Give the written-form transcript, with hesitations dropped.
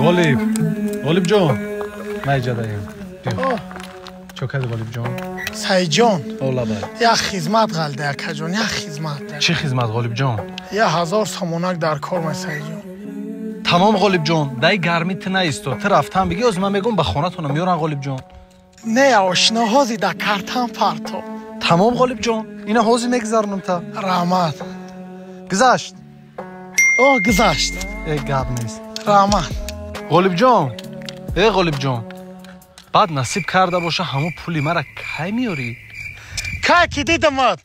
غالب جان ماجدایم چوکد غالب جان سعید جان اولا بای یک خدمت قلده اکا جان یک خدمت چی خدمت غالب جان 1000 سامونک در کار می سعید جان تمام غالب جان دای گرمیت نیستو تو رفتم بگی از من میگم به خونتون میارن غالب جان نه آشنا هازی در کارتان پارتو تمام غالب جان اینا هازی میگذارنم تا رحمت گذشت گذشت گپ نیست رحمت غالب جان غالب جان بعد نصیب کرده باشه همون پولی مرا کی میاری که دیدمت